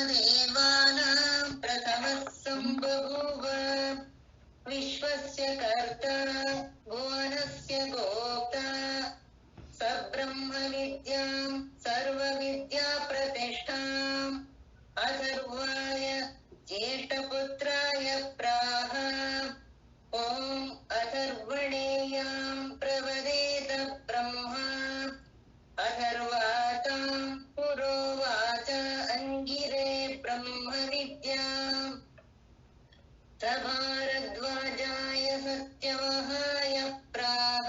देवानां प्रथमः सम्बभूव विश्वस्य कर्ता भुवनस्य गोप्ता स ब्रह्म विद्यां सर्वविद्याप्रतिष्ठाम् अथर्वाय ज्येष्ठपुत्राय प्राह ॐ अथर्वणेयां प्रवदेत ब्रह्मा अथर्वातां पुरोवाच अङ्गिरे ब्रह्मविद्याम् स भारद्वाजाय सत्यवहाय प्राह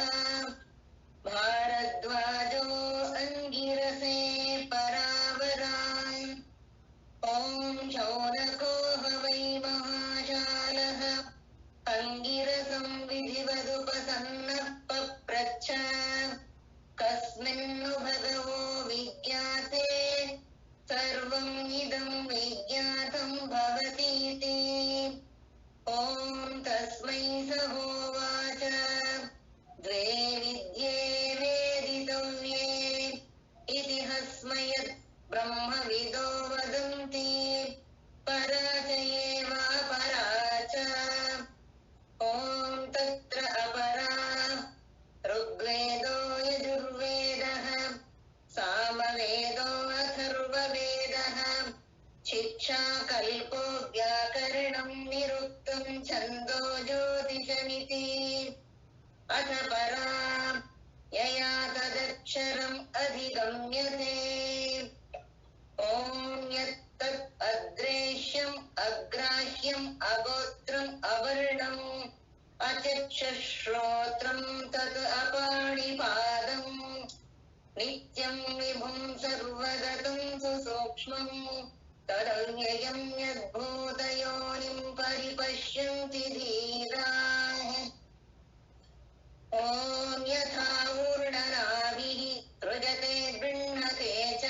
भारद्वाजो अङ्गिरसे परावरान् ॐ शौनको ह वै महाशालः अङ्गिरसं विधिवदुपसन्नः पप्रच्छ कस्मिन्नु भगवो विज्ञाते सर्वम् इदं विज्ञातं भवतीति ॐ तस्मै स होवाच द्वे विद्ये वेदितव्ये इति हस्मयत् ब्रह्मविदो वदन्ति परा च एवापरा च ॐ तत्र अपरा ऋग्वेदो यजुर्वेदः सामवेदो अथर्ववेदः शिक्षा कल्पो व्याकरणं निरुक्तं छन्दो ज्योतिषमिति अथ परा यया तदक्षरम् अधिगम्यते ॐ यत्तत् अद्रेश्यम् अग्राह्यम् अगोत्रम् अवर्णम् अचक्षुश्रोत्रम् तत् अपाणिपादम् नित्यं विभुं सर्वगतं सुसूक्ष्मम् तदव्ययं यद्भूतयोनिं परिपश्यन्ति धीराः ॐ यथा ऊर्णनाभिः सृजते गृह्णते च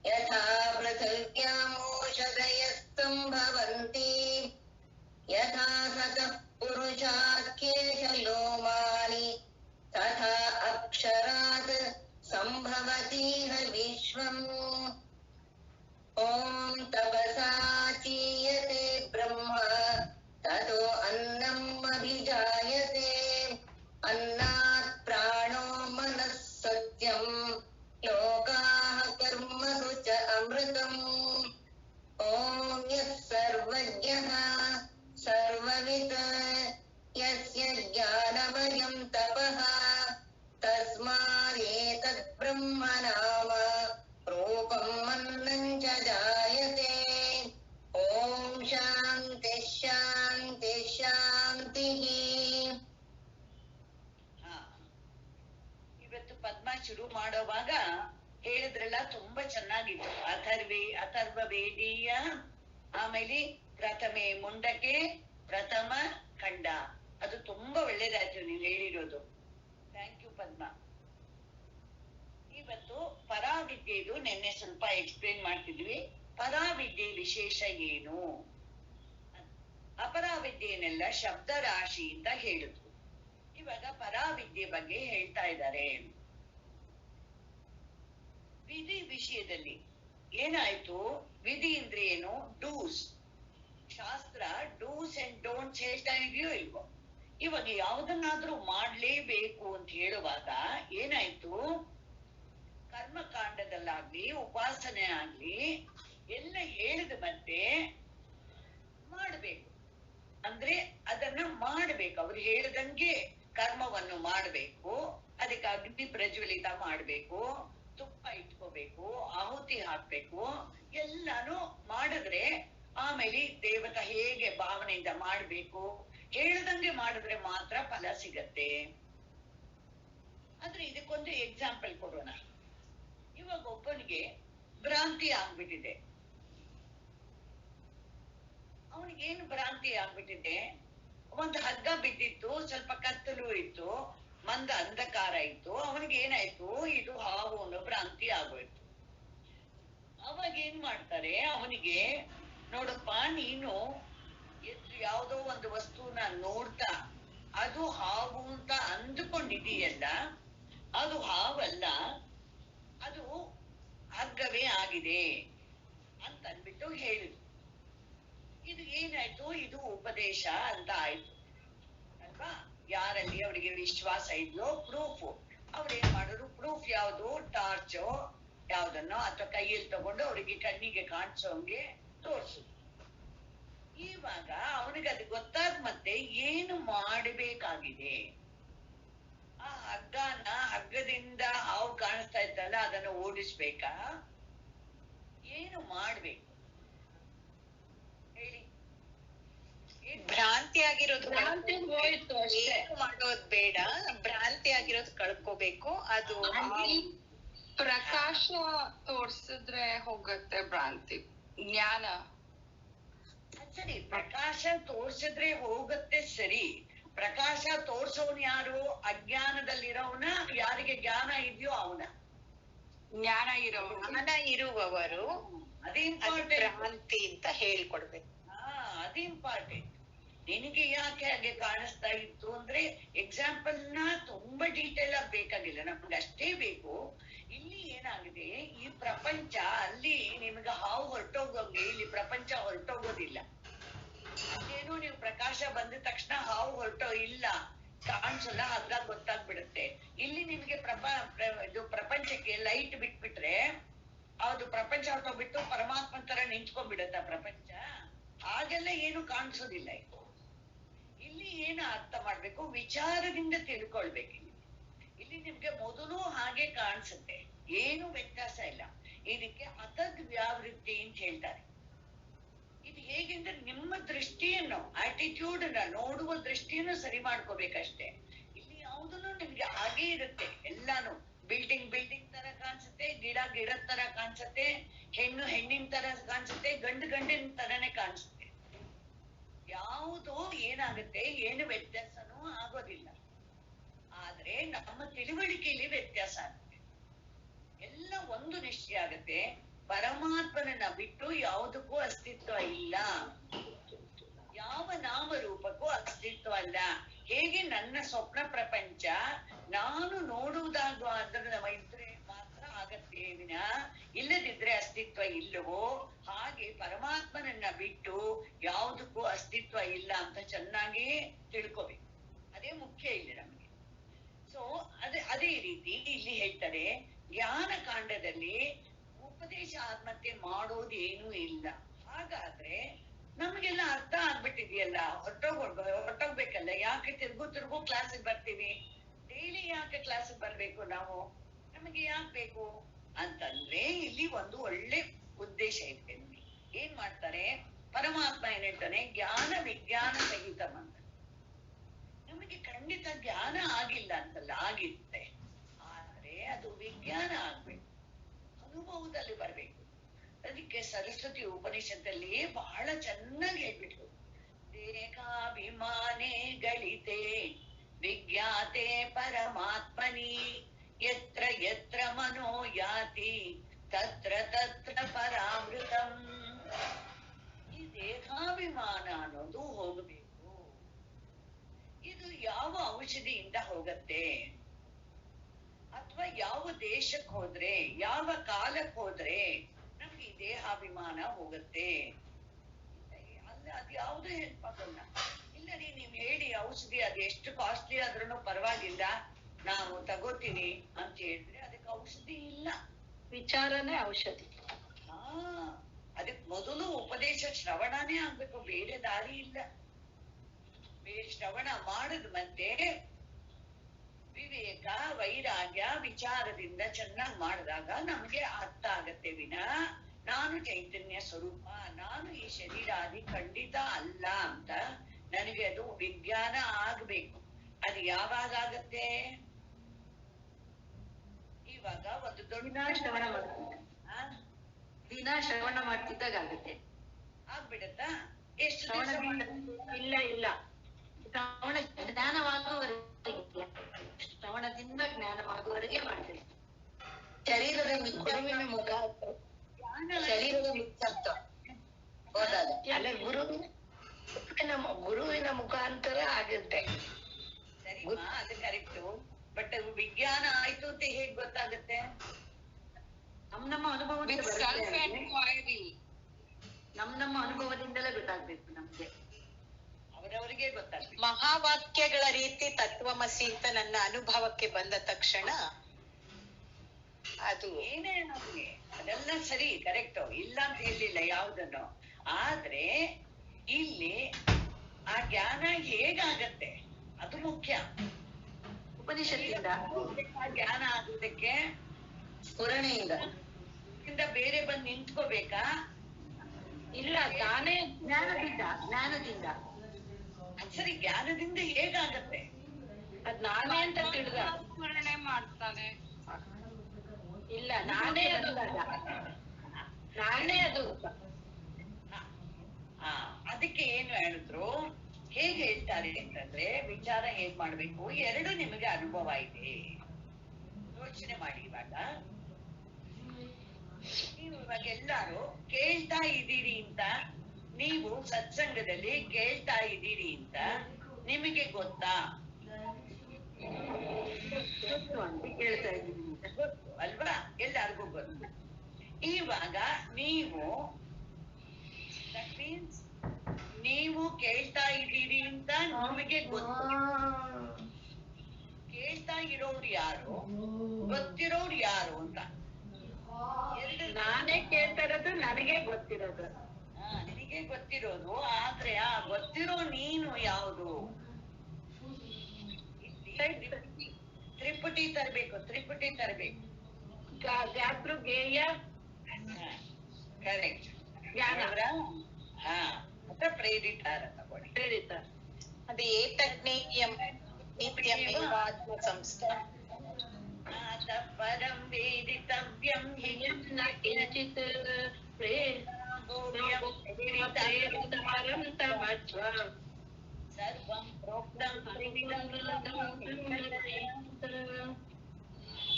यथा पृथिव्यामोषधयस्तम्भवन्ति यथा सतः पुरुषाख्येशलोमानि तथा अक्षरात् सम्भवतीह विश्वम् ॐ तपसा चीयते ब्रह्म ततो अन्नम् अभिजायते अन्नात् प्राणो मनः सत्यम् लोकाः कर्मसु च अमृतम् ॐ यः सर्वज्ञः सर्ववित् यस्य ज्ञानमयं तपः तस्मादेतत् ब्रह्म नाम रूपं मन्नं च जायते ॐ शान्ति शान्ति शान्तिः ಇವತ್ತು ಪದ್ಮ ಶುರು ಮಾಡೋವಾಗ ಹೇಳಿದ್ರಲ್ಲ ತುಂಬಾ ಚೆನ್ನಾಗಿತ್ತು. ಅಥರ್ವ ವೇದೀಯ, ಆಮೇಲೆ ಪ್ರಥಮೆ ಮುಂಡಕೆ, ಪ್ರಥಮ ಖಂಡ. ಅದು ತುಂಬಾ ಒಳ್ಳೇದಾಯ್ತು ನೀವು ಹೇಳಿರೋದು. ಥ್ಯಾಂಕ್ ಯು ಪದ್ಮ. ಇವತ್ತು ಪರಾವಿದ್ಯೆದು ನಿನ್ನೆ ಸ್ವಲ್ಪ ಎಕ್ಸ್ಪ್ಲೇನ್ ಮಾಡ್ತಿದ್ವಿ. ಪರಾವಿದ್ಯೆ ವಿಶೇಷ ಏನು? ಅಪರಾವಿದ್ಯೆಯನ್ನೆಲ್ಲ ಶಬ್ದ ರಾಶಿ ಅಂತ ಹೇಳಿದ್ರು. ಇವಾಗ ಪರಾವಿದ್ಯೆ ಬಗ್ಗೆ ಹೇಳ್ತಾ ಇದ್ದಾರೆ. ವಿಧಿ ವಿಷಯದಲ್ಲಿ ಏನಾಯ್ತು? ವಿಧಿ ಅಂದ್ರೆ ಏನು? ಡೂಸ್. ಶಾಸ್ತ್ರ ಡೂಸ್ ಅಂಡ್ ಡೋಂಟ್ಸ್ ಹೇಳ್ತಾ ಇದೆಯೋ ಇಲ್ವೋ? ಇವಾಗ ಯಾವುದನ್ನಾದ್ರೂ ಮಾಡ್ಲೇಬೇಕು ಅಂತ ಹೇಳುವಾಗ ಏನಾಯ್ತು? ಕರ್ಮಕಾಂಡದಲ್ಲಾಗ್ಲಿ ಉಪಾಸನೆ ಆಗ್ಲಿ ಎಲ್ಲ ಹೇಳಿದ ಮತ್ತೆ ಮಾಡ್ಬೇಕು ಅಂದ್ರೆ ಅದನ್ನ ಮಾಡ್ಬೇಕು. ಅವ್ರು ಹೇಳಿದಂಗೆ ಕರ್ಮವನ್ನು ಮಾಡ್ಬೇಕು. ಅದಕ್ಕೆ ಅಗ್ನಿ ಪ್ರಜ್ವಲಿತ ಮಾಡ್ಬೇಕು, ತುಪ್ಪ ಇಟ್ಕೋಬೇಕು, ಆಹುತಿ ಹಾಕ್ಬೇಕು, ಎಲ್ಲಾನು ಮಾಡಿದ್ರೆ ಆಮೇಲೆ ದೇವತಾ ಹೇಗೆ ಭಾವನೆಯಿಂದ ಮಾಡ್ಬೇಕು ಹೇಳ್ದಂಗೆ ಮಾಡಿದ್ರೆ ಮಾತ್ರ ಫಲ ಸಿಗತ್ತೆ. ಆದ್ರೆ ಇದಕ್ಕೊಂದು ಎಕ್ಸಾಂಪಲ್ ಕೊಡೋಣ. ಇವಾಗ ಒಬ್ಬನಿಗೆ ಭ್ರಾಂತಿ ಆಗ್ಬಿಟ್ಟಿದೆ. ಅವನಿಗೇನು ಭ್ರಾಂತಿ ಆಗ್ಬಿಟ್ಟಿದೆ? ಒಂದು ಹಗ್ಗ ಬಿದ್ದಿತ್ತು, ಸ್ವಲ್ಪ ಕತ್ತಲು ಇತ್ತು, ಮಂದ ಅಂಧಕಾರ ಇತ್ತು. ಅವನಿಗೆ ಏನಾಯ್ತು? ಇದು ಹಾವು ಅನ್ನೋ ಭ್ರಾಂತಿ ಆಗೋಯ್ತು. ಅವಾಗ ಏನ್ ಮಾಡ್ತಾರೆ? ಅವನಿಗೆ ನೋಡಪ್ಪ, ನೀನು ಯಾವುದೋ ಒಂದು ವಸ್ತುನ ನೋಡ್ತಾ ಅದು ಹಾವು ಅಂತ ಅಂದುಕೊಂಡಿದೀಯಲ್ಲ, ಅದು ಹಾವಲ್ಲ, ಅದು ಹಗ್ಗವೇ ಆಗಿದೆ. ಅಂತ ಅಂದ್ಬಿಟ್ಟು ಹೇಳಿದ್ರು. ಇದು ಏನಾಯ್ತು, ಇದು ಉಪದೇಶ ಅಂತ ಆಯ್ತು ಅಲ್ವಾ. ಯಾರಲ್ಲಿ ಅವರಿಗೆ ವಿಶ್ವಾಸ ಇದ್ಯೋ ಪ್ರೂಫ್, ಅವ್ರೇನ್ ಮಾಡಿದ್ರು, ಪ್ರೂಫ್ ಯಾವ್ದು, ಟಾರ್ಚ್ ಯಾವ್ದನ್ನೋ ಅಥವಾ ಕೈಯಲ್ಲಿ ತಗೊಂಡು ಅವರಿಗೆ ಕಣ್ಣಿಗೆ ಕಾಣಿಸೋಂಗೆ ತೋರ್ಸಿದ್ರು. ಇವಾಗ ಅವನಿಗೆ ಅದು ಗೊತ್ತಾದ ಮತ್ತೆ ಏನು ಮಾಡಬೇಕಾಗಿದೆ, ಆ ಹಗ್ಗದಿಂದ ಹಾವು ಕಾಣಿಸ್ತಾ ಇತ್ತಲ್ಲ ಅದನ್ನು ಓಡಿಸ್ಬೇಕಾ, ಏನು ಮಾಡ್ಬೇಕು ಹೇಳಿ. ಭ್ರಾಂತಿ ಆಗಿರೋದು ಹೋಯ್ತು ಅಷ್ಟೇ. ಏನು ಮಾಡೋದ್ ಬೇಡ, ಭ್ರಾಂತಿ ಆಗಿರೋದು ಕಳ್ಕೋಬೇಕು. ಅದು ಪ್ರಕಾಶ ತೋರ್ಸಿದ್ರೆ ಹೋಗತ್ತೆ ಭ್ರಾಂತಿ. ಜ್ಞಾನ ಸರಿ, ಪ್ರಕಾಶ ತೋರ್ಸಿದ್ರೆ ಹೋಗತ್ತೆ ಸರಿ. ಪ್ರಕಾಶ ತೋರ್ಸೋನ್ ಯಾರು, ಅಜ್ಞಾನದಲ್ಲಿರೋವನ, ಯಾರಿಗೆ ಜ್ಞಾನ ಇದೆಯೋ ಅವನ. ಜ್ಞಾನ ಇರೋರು, ಜ್ಞಾನ ಇರುವವರು ಅದೇ ಅದು ಇಂಪಾರ್ಟೆಂಟ್. ಭ್ರಾಂತಿ ಅಂತ ಹೇಳ್ಕೊಡ್ಬೇಕು. ಅದು ಇಂಪಾರ್ಟೆಂಟ್. ನಿನಗೆ ಯಾಕೆ ಹಾಗೆ ಕಾಣಿಸ್ತಾ ಇತ್ತು ಅಂದ್ರೆ ಎಕ್ಸಾಂಪಲ್ ನ ತುಂಬಾ ಡೀಟೇಲ್ ಆಗಿ ಬೇಕಾಗಿಲ್ಲ, ನಮ್ಗೆ ಅಷ್ಟೇ ಬೇಕು. ಇಲ್ಲಿ ಏನಾಗಿದೆ, ಈ ಪ್ರಪಂಚ ಅಲ್ಲಿ ನಿಮ್ಗೆ ಹಾವು ಹೊರಟೋಗೋಂಗೆ ಇಲ್ಲಿ ಪ್ರಪಂಚ ಹೊರಟೋಗೋದಿಲ್ಲ. ಅದೇನು ನೀವು ಪ್ರಕಾಶ ಬಂದ ತಕ್ಷಣ ಹಾವು ಹೊರಟೋ ಇಲ್ಲ, ಕಾಣಿಸಲ್ಲ, ಹಗ್ಗ ಗೊತ್ತಾಗ್ಬಿಡುತ್ತೆ. ಇಲ್ಲಿ ನಿಮ್ಗೆ ಇದು ಪ್ರಪಂಚಕ್ಕೆ ಲೈಟ್ ಬಿಟ್ಬಿಟ್ರೆ ಅದು ಪ್ರಪಂಚ ಹೊರಟೋಗ್ಬಿಟ್ಟು ಪರಮಾತ್ಮ ತರ ನಿಂತ್ಕೊಂಡ್ಬಿಡತ್ತ ಪ್ರಪಂಚ. ಹಾಗೆಲ್ಲ ಏನು ಕಾಣಿಸೋದಿಲ್ಲ. ಇಲ್ಲಿ ಏನು ಅರ್ಥ ಮಾಡ್ಬೇಕು, ವಿಚಾರದಿಂದ ತಿಳ್ಕೊಳ್ಬೇಕು. ಇಲ್ಲಿ ನಿಮ್ಗೆ ಮೊದಲು ಹಾಗೆ ಕಾಣಿಸುತ್ತೆ, ಏನು ವ್ಯತ್ಯಾಸ ಇಲ್ಲ. ಇದಕ್ಕೆ ಅತದ್ ವ್ಯಾವೃತ್ತಿ ಅಂತ ಹೇಳ್ತಾರೆ. ಇದು ಹೇಗೆಂದ್ರೆ ನಿಮ್ಮ ದೃಷ್ಟಿಯನ್ನು, ಆಟಿಟ್ಯೂಡ್ ನೋಡುವ ದೃಷ್ಟಿಯನ್ನು ಸರಿ ಮಾಡ್ಕೋಬೇಕಷ್ಟೇ. ಇಲ್ಲಿ ಯಾವುದನ್ನು ನಿಮ್ಗೆ ಹಾಗೆ ಇರುತ್ತೆ, ಎಲ್ಲಾನು ಬಿಲ್ಡಿಂಗ್ ತರ ಕಾಣಿಸುತ್ತೆ, ಗಿಡದ ತರ ಕಾಣಿಸುತ್ತೆ, ಹೆಣ್ಣಿನ ತರ ಕಾಣಿಸುತ್ತೆ, ಗಂಡಿನ ತರನೇ ಕಾಣಿಸುತ್ತೆ. ಯಾವುದು ಏನಾಗುತ್ತೆ, ಏನು ವ್ಯತ್ಯಾಸನೂ ಆಗೋದಿಲ್ಲ. ಆದ್ರೆ ನಮ್ಮ ತಿಳುವಳಿಕೆಯಲ್ಲಿ ವ್ಯತ್ಯಾಸ ಆಗುತ್ತೆ. ಎಲ್ಲ ಒಂದು ನಿಶ್ಚಯ ಆಗುತ್ತೆ, ಪರಮಾತ್ಮನನ್ನ ಬಿಟ್ಟು ಯಾವುದಕ್ಕೂ ಅಸ್ತಿತ್ವ ಇಲ್ಲ, ಯಾವ ನಾಮರೂಪಕ್ಕೂ ಅಸ್ತಿತ್ವ ಅಲ್ಲ. ಹೇಗೆ ನನ್ನ ಸ್ವಪ್ನ ಪ್ರಪಂಚ ನಾನು ನೋಡುವುದಾಗ ಅದರ ಇದ್ರೆ ಮಾತ್ರ ಆಗತ್ತೆ ವಿನ ಇಲ್ಲದಿದ್ರೆ ಅಸ್ತಿತ್ವ ಇಲ್ಲವೋ, ಹಾಗೆ ಪರಮಾತ್ಮನನ್ನ ಬಿಟ್ಟು ಯಾವುದಕ್ಕೂ ಅಸ್ತಿತ್ವ ಇಲ್ಲ ಅಂತ ಚೆನ್ನಾಗಿ ತಿಳ್ಕೋಬೇಕು. ಅದೇ ಮುಖ್ಯ ಇಲ್ಲಿ ನಮಗೆ. ಸೊ ಅದೇ ರೀತಿ ಇಲ್ಲಿ ಹೇಳ್ತಾರೆ, ಜ್ಞಾನ ಕಾಂಡದಲ್ಲಿ ಉಪದೇಶ ಆತ್ಮಹತ್ಯೆ ಮಾಡೋದೇನೂ ಇಲ್ಲ. ಹಾಗಾದ್ರೆ ನಮ್ಗೆಲ್ಲ ಅರ್ಥ ಆಗ್ಬಿಟ್ಟಿದೆಯಲ್ಲ, ಹೊರಟೋಗ್ಬೇಕಲ್ಲ. ಯಾಕೆ ತಿರ್ಗು ಕ್ಲಾಸಿಗೆ ಬರ್ತೀವಿ, ಡೈಲಿ ಯಾಕೆ ಕ್ಲಾಸಿಗೆ ಬರ್ಬೇಕು ನಾವು, ನಮಗೆ ಯಾಕೆ ಬೇಕು ಅಂತಂದ್ರೆ ಇಲ್ಲಿ ಒಂದು ಒಳ್ಳೆ ಉದ್ದೇಶ ಇದೆ. ಏನ್ ಮಾಡ್ತಾರೆ, ಪರಮಾತ್ಮ ಏನ್ ಹೇಳ್ತಾನೆ, ಜ್ಞಾನ ವಿಜ್ಞಾನ ಸಹಿತ ಅಂತ. ನಮಗೆ ಖಂಡಿತ ಜ್ಞಾನ ಆಗಿಲ್ಲ ಅಂತಲ್ಲ, ಆಗಿರುತ್ತೆ. ಆದ್ರೆ ಅದು ವಿಜ್ಞಾನ ಆಗ್ಬೇಕು, ಅನುಭವದಲ್ಲಿ ಬರ್ಬೇಕು. ಅದಕ್ಕೆ ಸರಸ್ವತಿ ಉಪನಿಷತ್ತಲ್ಲಿ ಬಹಳ ಚೆನ್ನಾಗಿ ಹೇಳ್ಬಿಟ್ರು, ದೇಹಾಭಿಮಾನೇ ಗಳಿತೆ ವಿಜ್ಞಾತೆ ಪರಮಾತ್ಮನಿ ಯತ್ರ ಯತ್ರ ಮನೋ ಯಾತಿ ತತ್ರ ತತ್ರ ಪರಾಮೃತಂ. ಈ ದೇಹಾಭಿಮಾನ ಅನ್ನೋದು ಹೋಗಬೇಕು. ಇದು ಯಾವ ಔಷಧಿಯಿಂದ ಹೋಗತ್ತೆ, ಅಥವಾ ಯಾವ ದೇಶಕ್ಕೆ ಹೋದ್ರೆ, ಯಾವ ಕಾಲಕ್ಕೆ ಹೋದ್ರೆ ನಮ್ಗೆ ಈ ದೇಹಾಭಿಮಾನ ಹೋಗತ್ತೆ. ಅದ್ ಯಾವ್ದು ಹೆಲ್ಪ್ ಆಗೋಲ್ಲ. ಇಲ್ಲ ರೀ, ನೀವ್ ಹೇಳಿ ಔಷಧಿ ಅದು ಎಷ್ಟು ಕಾಸ್ಟ್ಲಿ ಆದ್ರೂ ಪರವಾಗಿಲ್ಲ, ನಾವು ತಗೋತೀವಿ ಅಂತ ಹೇಳಿದ್ರೆ ಅದಕ್ಕೆ ಔಷಧಿ ಇಲ್ಲ. ವಿಚಾರನೇ ಔಷಧಿ. ಅದಕ್ಕೆ ಮೊದಲು ಉಪದೇಶ ಶ್ರವಣನೇ ಆಗ್ಬೇಕು, ಬೇರೆ ದಾರಿ ಇಲ್ಲ. ಬೇರೆ ಶ್ರವಣ ಮಾಡಿದ ಮತ್ತೆ ವಿವೇಕ ವೈರಾಗ್ಯ ವಿಚಾರದಿಂದ ಚೆನ್ನಾಗಿ ಮಾಡಿದಾಗ ನಮ್ಗೆ ಅರ್ಥ ಆಗತ್ತೆ ವಿನ ನಾನು ಚೈತನ್ಯ ಸ್ವರೂಪ, ನಾನು ಈ ಶರೀರಾದಿ ಖಂಡಿತ ಅಲ್ಲ ಅಂತ ನನಗೆ ಅದು ವಿಜ್ಞಾನ ಆಗ್ಬೇಕು. ಅದು ಯಾವಾಗ ಆಗತ್ತೆ, ಇವಾಗ ಒಂದು ದೊಡ್ಡ ಶ್ರವಣ ಮಾಡ್ತಿದ್ದ, ದಿನ ಶ್ರವಣ ಮಾಡ್ತಿದ್ದಾಗ ಆಗುತ್ತೆ. ಆಗ್ಬಿಡತ್ತಾ? ಎಷ್ಟು ಶ್ರವಣ ಇಲ್ಲ ಶ್ರವಣ ಜ್ಞಾನವಾಗುವವರೆಗೆ, ಶ್ರವಣದಿಂದ ಜ್ಞಾನವಾಗುವವರೆಗೆ ಮಾಡ್ತೇವೆ. ಶರೀರದ ಮಿಥ್ಯಾತ್ವದ ಮುಖ, ಶರೀರದ ಮಿಥ್ಯಾತ್ವ ಹೋದಾಗ ಅಲ್ಲ, ಗುರುವಿನ ಮುಖಾಂತರ ಆಗುತ್ತೆ. ಸರಿಮಾ, ಅದು ಕರೆಕ್ಟು. ಬಟ್ ವಿಜ್ಞಾನ ಆಯ್ತು ಅಂತ ಹೇಗ್ ಗೊತ್ತಾಗತ್ತೆ? ನಮ್ಮ ಅನುಭವ ನಮ್ಮ ಅನುಭವದಿಂದಲೇ ಗೊತ್ತಾಗ್ಬೇಕು ನಮ್ಗೆ. ಅವರವರಿಗೆ ಗೊತ್ತಾಗ್ಬೇಕು. ಮಹಾವಾಕ್ಯಗಳ ರೀತಿ ತತ್ವಮಸಿ ಅಂತ ನನ್ನ ಅನುಭವಕ್ಕೆ ಬಂದ ತಕ್ಷಣ ಅದು ಏನೇ ನಮ್ಗೆ ಅದೆಲ್ಲ ಸರಿ, ಕರೆಕ್ಟ್, ಇಲ್ಲ ಅಂತ ಹೇಳಿಲ್ಲ ಯಾವುದನ್ನು. ಆದ್ರೆ ಇಲ್ಲಿ ಆ ಜ್ಞಾನ ಹೇಗಾಗತ್ತೆ ಅದು ಮುಖ್ಯ. ಉಪನಿಷತ್ತಿಂದ ಆ ಜ್ಞಾನ ಆಗೋದಕ್ಕೆ ಸ್ಫುರಣೆಯಿಂದ ಬೇರೆ ಬಂದು ನಿಂತ್ಕೋಬೇಕಾ? ಇಲ್ಲ, ತಾನೇ ಜ್ಞಾನದಿಂದ ಸರಿ, ಜ್ಞಾನದಿಂದ ಹೇಗಾಗತ್ತೆ? ಅದ್ ನಾನೇ ಅಂತ ತಿಳಿದ ಸ್ಮರಣೆ ಮಾಡ್ತಾನೆ. ಇಲ್ಲ, ನಾನೇ ಅದು ಅದಕ್ಕೆ ಏನು ಹೇಳಿದ್ರು, ಹೇಗೆ ಹೇಳ್ತಾರೆ ಅಂತಂದ್ರೆ, ವಿಚಾರ ಹೇಗ್ ಮಾಡ್ಬೇಕು, ಎರಡು ನಿಮಗೆ ಅನುಭವ ಇದೆ. ಯೋಚನೆ ಮಾಡಿ. ನೀವು ಇವಾಗ ಎಲ್ಲಾರು ಕೇಳ್ತಾ ಇದ್ದೀರಿ ಅಂತ, ನೀವು ಸತ್ಸಂಗದಲ್ಲಿ ಕೇಳ್ತಾ ಇದ್ದೀರಿ ಅಂತ ನಿಮಗೆ ಗೊತ್ತಾ? ಕೇಳ್ತಾ ಇದ್ದೀನಿ ಗೊತ್ತು ಅಲ್ವಾ? ಎಲ್ಲಾರ್ಗೂ ಗೊತ್ತು. ಇವಾಗ ನೀವು ನೀವು ಕೇಳ್ತಾ ಇದ್ದೀರಿ ಅಂತ ನಿಮಗೆ ಗೊತ್ತು. ಕೇಳ್ತಾ ಇರೋರು ಯಾರು, ಗೊತ್ತಿರೋರು ಯಾರು ಅಂತ. ನಾನೇ ಕೇಳ್ತಾ ಇರೋದು, ನನಗೆ ಗೊತ್ತಿರೋದು. ನಿನಗೆ ಗೊತ್ತಿರೋದು. ಆದ್ರೆ ಆ ಗೊತ್ತಿರೋ ನೀನು ಯಾವುದು? ತ್ರಿಪುಟಿ ತರಬೇಕು. ಗಾತ್ರ ಜ್ಞೇಯ ಕರೆಕ್ಟ್. ಜ್ಞಾನ ಮತ್ತೆ ಪ್ರೇರಿತಾರ ತಗೊಳ್ಳಿ. ಪ್ರೇರಿತ ಅದು ಏತಜ್ಞೇಯಂ ನಿತ್ಯಮೇವ ಆತ್ಮ ಸಂಸ್ಥಾನ. ಪರಂ ವೇದಿತವ್ಯಂ ಕಿಂಚಿತ್ ಸರ್ವಂ ಪ್ರೋಕ್ತಂ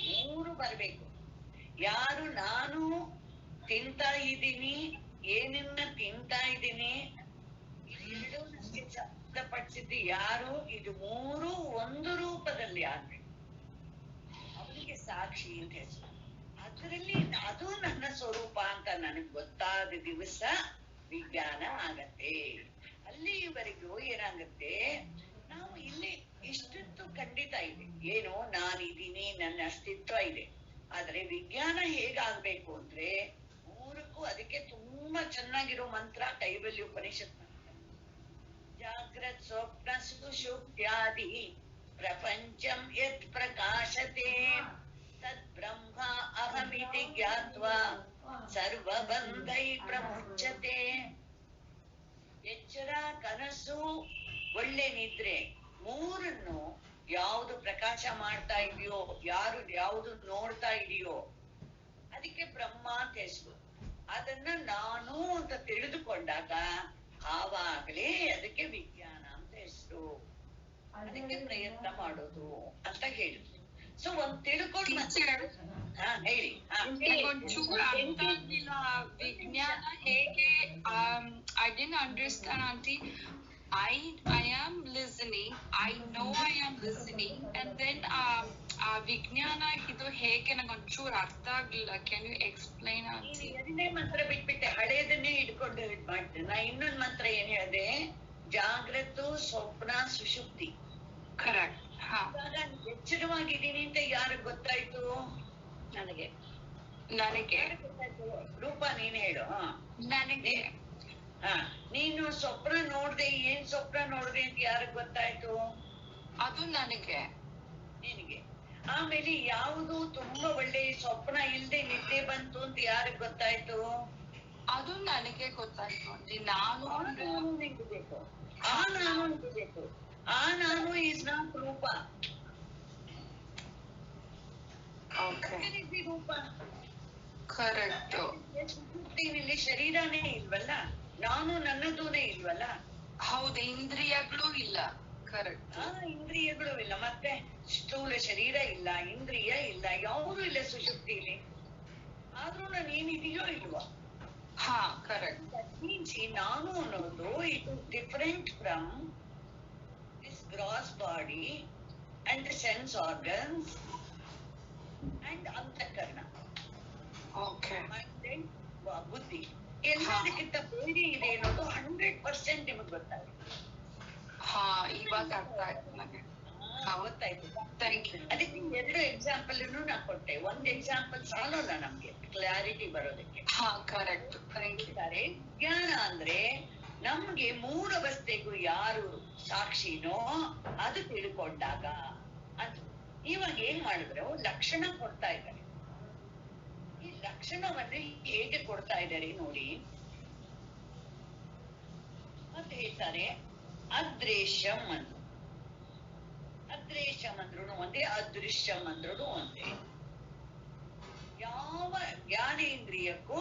ಮೂರು ಬರ್ಬೇಕು. ಯಾರು ನಾನು ತಿಂತಾ ಇದ್ದೀನಿ, ಏನನ್ನ ತಿಂತಾ ಇದ್ದೀನಿ, ಎರಡು ನನಗೆ ಶಬ್ದಪಡಿಸಿದ್ದು ಯಾರು, ಇದು ಮೂರು ಒಂದು ರೂಪದಲ್ಲಿ ಆಗ್ಬೇಕು. ಅವನಿಗೆ ಸಾಕ್ಷಿ ಅಂತ ಹೆಸರು. ಅದರಲ್ಲಿ ಅದು ನನ್ನ ಸ್ವರೂಪ ಅಂತ ನನಗ್ ಗೊತ್ತಾದ ದಿವಸ ವಿಜ್ಞಾನ ಆಗತ್ತೆ. ಅಲ್ಲಿವರೆಗೂ ಏನಾಗತ್ತೆ, ನಾವು ಇಲ್ಲಿ ಇಷ್ಟತ್ತು ಖಂಡಿತ ಇದೆ, ಏನು ನಾನಿದ್ದೀನಿ, ನನ್ನ ಅಸ್ತಿತ್ವ ಇದೆ. ಆದ್ರೆ ವಿಜ್ಞಾನ ಹೇಗಾಗ್ಬೇಕು ಅಂದ್ರೆ ಮೂರಕ್ಕೂ. ಅದಕ್ಕೆ ತುಂಬಾ ಚೆನ್ನಾಗಿರೋ ಮಂತ್ರ ಕೈವಲ್ಯ ಉಪನಿಷತ್. ಜಾಗ್ರತ್ ಸ್ವಪ್ನ ಸುಷುಪ್ತ್ಯಾದಿ ಪ್ರಪಂಚಂ ಯತ್ ಪ್ರಕಾಶತೆ ತದ್ ಬ್ರಹ್ಮ ಅಹಮಿತಿ ಜ್ಞಾತ್ವಾ ಸರ್ವಬಂಧೈ ಪ್ರಮುಚ್ಯತೆ. ಎಚ್ಚರ, ಕನಸು, ಒಳ್ಳೆ ನಿದ್ರೆ, ಮೂರನ್ನು ಯಾವುದು ಪ್ರಕಾಶ ಮಾಡ್ತಾ ಇದೆಯೋ, ಯಾವುದು ನೋಡ್ತಾ ಇದೆಯೋ ಅದಕ್ಕೆ ಬ್ರಹ್ಮ ಅಂತ ಹೆಸರು. ಅದನ್ನ ನಾನು ಅಂತ ತಿಳಿದುಕೊಂಡಾಗ ಆವಾಗಲೇ ಅದಕ್ಕೆ ವಿಜ್ಞಾನ ಅಂತ ಹೆಸರು. ಅದಕ್ಕೆ ಪ್ರಯತ್ನ ಮಾಡೋದು ಅಂತ ಹೇಳಿದ್ರು. ಸೊ ಒಂದ್ ತಿಳ್ಕೊಂಡು ಹೇಳಿ. ಒಂಚೂರು ಅರ್ಥ ಆಗ್ಲಿಲ್ಲ ವಿಜ್ಞಾನ ಹೇಗೆ. I didn't understand, auntie. I am listening. I know I am listening. And then ವಿಜ್ಞಾನ ಇದು ಹೇಗೆ ನಂಗೆ ಒಂಚೂರು ಅರ್ಥ ಆಗ್ಲಿಲ್ಲ. Can you explain, auntie? ಎರಡನೇ ಮಂತ್ರ ಬಿಟ್ಬಿಟ್ಟೆ, ಹಳೇದನ್ನೇ ಇಟ್ಕೊಂಡು ಮಾಡ್ತೇನೆ. ನಾ ಇನ್ನೊಂದ್ ಮಂತ್ರ ಏನ್ ಹೇಳಿದೆ, ಜಾಗ್ರತ, ಸ್ವಪ್ನ, ಸುಷುಪ್ತಿ. ಕರೆಕ್ಟ್. ಇವಾಗ ಎಚ್ಚರವಾಗಿದ್ದೀನಿ ಅಂತ ಯಾರಿಗ್ ಗೊತ್ತಾಯ್ತು? ನನಗೆ ರೂಪ ನೀನ್ ಹೇಳು. ನನಗೆ. ನೀನು ಸ್ವಪ್ನ ನೋಡ್ದೆ, ಏನ್ ಸ್ವಪ್ನ ನೋಡ್ದೆ ಅಂತ ಯಾರಿಗ್ ಗೊತ್ತಾಯ್ತು? ಅದು ನನಗೆ. ನಿನಗೆ. ಆಮೇಲೆ ಯಾವುದು ತುಂಬಾ ಒಳ್ಳೆ ಸ್ವಪ್ನ ಇಲ್ದೆ ನಿದ್ದೆ ಬಂತು ಅಂತ ಯಾರಿಗ್ ಗೊತ್ತಾಯ್ತು? ಅದು ನನಗೆ ಗೊತ್ತಾಯ್ತು. ನಾನು ನಿಂಗಬೇಕು. ಆ ನಾನು ನಿಂಗಬೇಕು. ಆ ನಾನು ಈಸ್ ನಾಟ್ ರೂಪ. ರೂಪ ಕರೆಕ್ಟ್. ಇಲ್ಲಿ ಶರೀರನೇ ಇಲ್ವಲ್ಲ, ನಾನು ನನ್ನದೂನೇ ಇಲ್ವಲ್ಲ. ಹೌದು, ಇಂದ್ರಿಯಗಳು ಇಲ್ಲ. ಕರೆಕ್ಟ್. ಇಂದ್ರಿಯಗಳು ಇಲ್ಲ, ಮತ್ತೆ ಸ್ಥೂಲ ಶರೀರ ಇಲ್ಲ, ಇಂದ್ರಿಯ ಇಲ್ಲ, ಯಾವುದು ಇಲ್ಲ ಸುಷುಪ್ತಿಲಿ. ಆದ್ರೂ ನಾನು ಏನಿದೆಯೋ ಇಲ್ವಾ? ಕರೆಕ್ಟ್. ಮೀನ್ಸ್ ನಾನು ಅನ್ನೋದು ಇದು different from this gross body and the sense organs and ಅಂತಃಕರಣ, ಓಕೆ, ಬುದ್ಧಿ. ಎಲ್ಲದಕ್ಕಿಂತ ಬೇರೆ ಇದೆ ಅನ್ನೋದು 100% ನಿಮಗ್ ಗೊತ್ತಾಗುತ್ತೆ. ಹಾ, ಇವಾಗ ಅರ್ಥ ಆಯ್ತು ನನಗೆ. ಗೊತ್ತಾಯ್ತು. Thank you. ಅದಕ್ಕೆ 2 ಎಕ್ಸಾಂಪಲ್ ನಾ ಕೊಟ್ಟೆ. ಒಂದ್ ಎಕ್ಸಾಂಪಲ್ ಸಾಲಲ್ಲ ನಮ್ಗೆ ಕ್ಲಾರಿಟಿ ಬರೋದಕ್ಕೆ. ಹಾ, ಕರೆಕ್ಟ್. Thank you. ಜ್ಞಾನ ಅಂದ್ರೆ ನಮ್ಗೆ 3 ಅವಸ್ಥೆಗೂ ಯಾರು ಸಾಕ್ಷಿನೋ ಅದು ತಿಳ್ಕೊಂಡಾಗ ಅದು. ಇವಾಗ ಏನ್ ಮಾಡಿದ್ರು, ಲಕ್ಷಣ ಕೊಡ್ತಾ ಇದ್ದಾರೆ. ಈ ಲಕ್ಷಣವನ್ನ ಹೇಗೆ ಕೊಡ್ತಾ ಇದ್ದಾರೆ ನೋಡಿ. ಮತ್ತೆ ಹೇಳ್ತಾರೆ ಅದೃಶ್ಯಂ ಅಂತ. ಅದೃಶ್ಯಂ ಅಂದ್ರೂ ಒಂದೇ, ಅದೃಶ್ಯಂ ಅಂದ್ರೂ ಒಂದೇ. ಯಾವ ಜ್ಞಾನೇಂದ್ರಿಯಕ್ಕೂ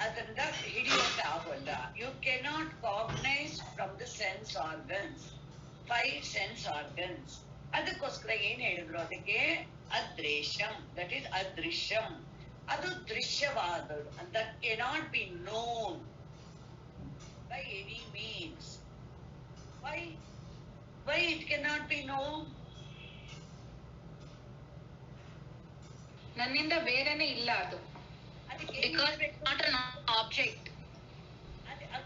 ಅದನ್ನ ಹಿಡಿಯೋಕೆ ಆಗೋಲ್ಲ. You cannot cognise from the sense organs, 5 sense organs. ಅದಕ್ಕೋಸ್ಕರ ಏನ್ ಹೇಳಿದ್ರು ಅದಕ್ಕೆ, ಅದೃಶ್ಯಂ, ದಟ್ ಈಸ್ ಅದೃಶ್ಯಂ. ಅದು ದೃಶ್ಯವಾದದ್ದು. That cannot be known by any means. Why it cannot be known? ನನ್ನಿಂದ ಬೇರೆನೆ ಇಲ್ಲ ಅದು. Because it's not an object.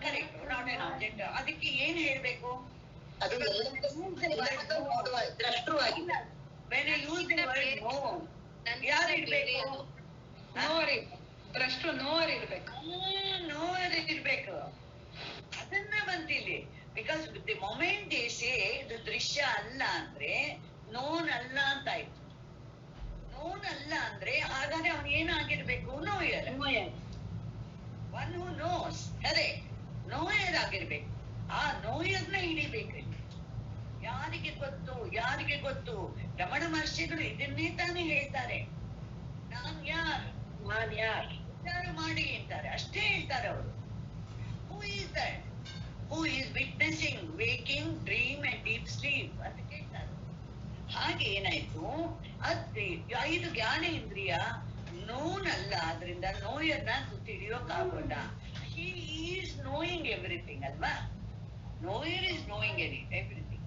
Correct, not an object. ಅದಕ್ಕೆ ಏನ್ ಹೇಳ್ಬೇಕು? ಅದು ನೋಡುವ ದೃಷ್ಟವಾಗಿ. When I use the word know, ಯಾರು ಇರ್ಬೇಕು? ನೋವರ್ ಇರ್ಬೇಕು. ನೋವರ್ ಇರ್ಬೇಕು. ಅದನ್ನ ಬಂತಿಲ್ಲಿ. Because the moment they say ಇದು ದೃಶ್ಯ ಅಲ್ಲ ಅಂದ್ರೆ ನೋನ್ ಅಲ್ಲ ಅಂತ ಆಯ್ತು. ನೋನ್ ಅಲ್ಲ ಅಂದ್ರೆ ಹಾಗಾದ್ರೆ ಅವನ್ ಏನಾಗಿರ್ಬೇಕು? ನೋಯರ್. One who knows. ಅದೇ ನೋಯರ್ ಆಗಿರ್ಬೇಕು. ಆ ನೋಯರ್ನ ಹಿಡಿಬೇಕು. ಯಾರಿಗೆ ಗೊತ್ತು, ಯಾರಿಗೆ ಗೊತ್ತು? ರಮಣ ಮಹರ್ಷಿಗಳು ಇದನ್ನೇ ತಾನೇ ಹೇಳ್ತಾರೆ. ನಾನ್ ಯಾರು ವಿಚಾರ ಮಾಡಿ ಅಂತಾರೆ, ಅಷ್ಟೇ ಹೇಳ್ತಾರೆ ಅವರು. Who is that? Who is witnessing waking, dream and deep sleep ಅಂತ ಕೇಳ್ತಾರೆ. ಹಾಗೆ ಏನಾಯ್ತು, 5 ಜ್ಞಾನೇಂದ್ರಿಯ ನೋನ್ ಅಲ್ಲ, ಆದ್ರಿಂದ ನೋಯರ್ನ ತಿಳಿಯೋಕ್ಕಾಗೋಲ್ಲ. He is knowing everything ಅಲ್ವಾ? Know your is knowing everything.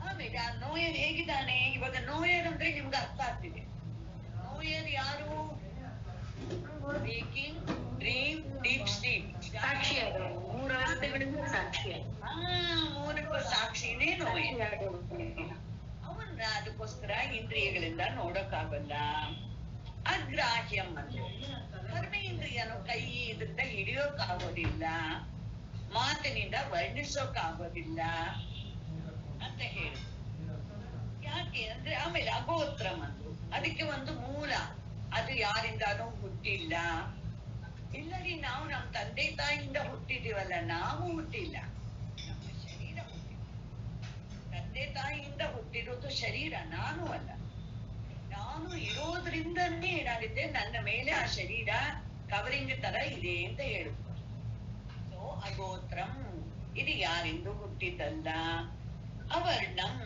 ಆಮೇಲೆ ಆ ನೋಯರ್ ಹೇಗಿದ್ದಾನೆ? ಇವಾಗ ನೋಯರ್ ಅಂದ್ರೆ ನಿಮ್ಗೆ ಅರ್ಥ ಆಗ್ತಿದೆ. ನೋಯರ್ ಯಾರು? waking, dream, deep sleep. ಸಾಕ್ಷಿ ಅದು 3 ಅವಸ್ಥೆಗಳಿಂದ ಸಾಕ್ಷಿ. ಮೂರಕ್ಕೂ ಸಾಕ್ಷಿನೇ ನೋಯರ್. ಅವನ್ನ ಅದಕ್ಕೋಸ್ಕರ ಇಂದ್ರಿಯಗಳಿಂದ ನೋಡಕ್ಕಾಗಲ್ಲ. ಅಗ್ರಾಹ್ಯಂ ಅಂದ್ರೆ ಕರ್ಮೇಂದ್ರಿಯನು ಕೈ ಇದರಿಂದ ಹಿಡಿಯೋಕ್ಕಾಗೋದಿಲ್ಲ, ಮಾತಿನಿಂದ ವರ್ಣಿಸೋಕ್ಕಾಗೋದಿಲ್ಲ ಅಂತ ಹೇಳಿ. ಯಾಕೆ ಅಂದ್ರೆ ಆಮೇಲೆ ಅಗೋತ್ರಂ ಅಂದ್ರು. ಅದಕ್ಕೆ ಒಂದು ಮೂಲ, ಅದು ಯಾರಿಂದಾನೂ ಹುಟ್ಟಿಲ್ಲ. ಇಲ್ಲರಿ ನಾವು ನಮ್ ತಂದೆ ತಾಯಿಯಿಂದ ಹುಟ್ಟಿದೀವಲ್ಲ, ನಾವು ಹುಟ್ಟಿಲ್ಲ, ನಮ್ಮ ಶರೀರ ಹುಟ್ಟಿಲ್ಲ. ತಂದೆ ತಾಯಿಯಿಂದ ಹುಟ್ಟಿರೋದು ಶರೀರ, ನಾನು ಅಲ್ಲ. ನಾನು ಇರೋದ್ರಿಂದನೇ ಏನಾಗುತ್ತೆ, ನನ್ನ ಮೇಲೆ ಆ ಶರೀರ ಕವರಿಂಗ್ ತರ ಇದೆ ಅಂತ ಹೇಳುತ್ತೆ. ಸೊ ಅಗೋತ್ರಂ ಇದು ಯಾರಿಂದು ಹುಟ್ಟಿದ್ದಲ್ಲ. ಅವರ್ಣಂ